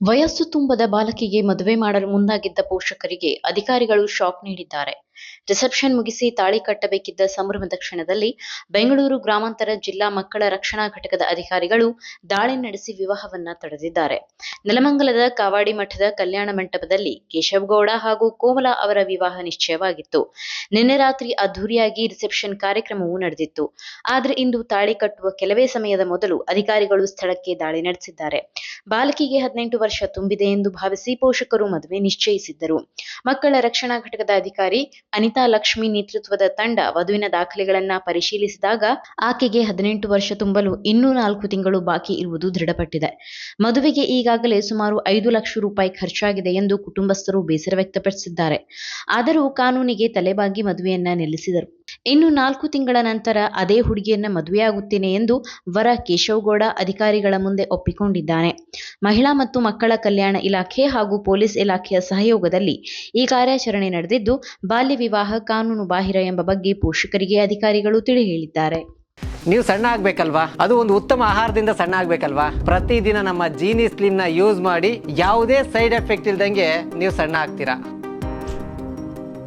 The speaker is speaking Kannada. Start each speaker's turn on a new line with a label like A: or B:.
A: ವಯಸ್ಸು ತುಂಬದ ಬಾಲಕಿಗೆ ಮದುವೆ ಮಾಡಲು ಮುಂದಾಗಿದ್ದ ಪೋಷಕರಿಗೆ ಅಧಿಕಾರಿಗಳು ಶಾಕ್ ನೀಡಿದ್ದಾರೆ. ರಿಸೆಪ್ಷನ್ ಮುಗಿಸಿ ತಾಳಿ ಕಟ್ಟಬೇಕಿದ್ದ ಸಂಭ್ರಮದ ಕ್ಷಣದಲ್ಲಿ ಬೆಂಗಳೂರು ಗ್ರಾಮಾಂತರ ಜಿಲ್ಲಾ ಮಕ್ಕಳ ರಕ್ಷಣಾ ಘಟಕದ ಅಧಿಕಾರಿಗಳು ದಾಳಿ ನಡೆಸಿ ವಿವಾಹವನ್ನ ತಡೆದಿದ್ದಾರೆ. ನೆಲಮಂಗಲದ ಕಾವಾಡಿ ಮಠದ ಕಲ್ಯಾಣ ಮಂಟಪದಲ್ಲಿ ಕೇಶವಗೌಡ ಹಾಗೂ ಕೋಮಲ ಅವರ ವಿವಾಹ ನಿಶ್ಚಯವಾಗಿತ್ತು. ನಿನ್ನೆ ರಾತ್ರಿ ಅದ್ದೂರಿಯಾಗಿ ರಿಸೆಪ್ಷನ್ ಕಾರ್ಯಕ್ರಮವೂ ನಡೆದಿತ್ತು. ಆದರೆ ಇಂದು ತಾಳಿ ಕಟ್ಟುವ ಕೆಲವೇ ಸಮಯದ ಮೊದಲು ಅಧಿಕಾರಿಗಳು ಸ್ಥಳಕ್ಕೆ ದಾಳಿ ನಡೆಸಿದ್ದಾರೆ. ಬಾಲಕಿಗೆ 18 ವರ್ಷ ತುಂಬಿದೆ ಎಂದು ಭಾವಿಸಿ ಪೋಷಕರು ಮದುವೆ ನಿಶ್ಚಯಿಸಿದ್ದರು. ಮಕ್ಕಳ ರಕ್ಷಣಾ ಘಟಕದ ಅಧಿಕಾರಿ ಅನಿತಾ ಲಕ್ಷ್ಮಿ ನೇತೃತ್ವದ ತಂಡ ವಧುವಿನ ದಾಖಲೆಗಳನ್ನ ಪರಿಶೀಲಿಸಿದಾಗ ಆಕೆಗೆ 18 ವರ್ಷ ತುಂಬಲು ಇನ್ನೂ 4 ತಿಂಗಳು ಬಾಕಿ ಇರುವುದು ದೃಢಪಟ್ಟಿದೆ. ಮದುವೆಗೆ ಈಗಾಗಲೇ ಸುಮಾರು 5 ಲಕ್ಷ ರೂಪಾಯಿ ಖರ್ಚಾಗಿದೆ ಎಂದು ಕುಟುಂಬಸ್ಥರು ಬೇಸರ ವ್ಯಕ್ತಪಡಿಸಿದ್ದಾರೆ. ಆದರೂ ಕಾನೂನಿಗೆ ತಲೆಬಾಗಿ ಮದುವೆಯನ್ನ ನಿಲ್ಲಿಸಿದರು. ಇನ್ನು 4 ತಿಂಗಳ ನಂತರ ಅದೇ ಹುಡುಗಿಯನ್ನ ಮದುವೆಯಾಗುತ್ತೇನೆ ಎಂದು ವರ ಕೇಶವಗೌಡ ಅಧಿಕಾರಿಗಳ ಮುಂದೆ ಒಪ್ಪಿಕೊಂಡಿದ್ದಾನೆ. ಮಹಿಳಾ ಮತ್ತು ಮಕ್ಕಳ ಕಲ್ಯಾಣ ಇಲಾಖೆ ಹಾಗೂ ಪೊಲೀಸ್ ಇಲಾಖೆಯ ಸಹಯೋಗದಲ್ಲಿ ಈ ಕಾರ್ಯಾಚರಣೆ ನಡೆದಿದ್ದು, ಬಾಲ್ಯ ವಿವಾಹ ಕಾನೂನು ಬಾಹಿರ ಎಂಬ ಬಗ್ಗೆ ಪೋಷಕರಿಗೆ ಅಧಿಕಾರಿಗಳು ತಿಳಿ ಹೇಳಿದ್ದಾರೆ.
B: ನೀವು ಸಣ್ಣ ಆಗ್ಬೇಕಲ್ವಾ? ಅದು ಒಂದು ಉತ್ತಮ ಆಹಾರದಿಂದ ಸಣ್ಣ ಆಗ್ಬೇಕಲ್ವಾ? ಪ್ರತಿದಿನ ನಮ್ಮ ಜೀನಿ ಸ್ಲಿಮ್ ನ ಯೂಸ್ ಮಾಡಿ ಯಾವುದೇ ಸೈಡ್ ಎಫೆಕ್ಟ್ ಇಲ್ದಂಗೆ ನೀವು ಸಣ್ಣ ಆಗ್ತೀರಾ.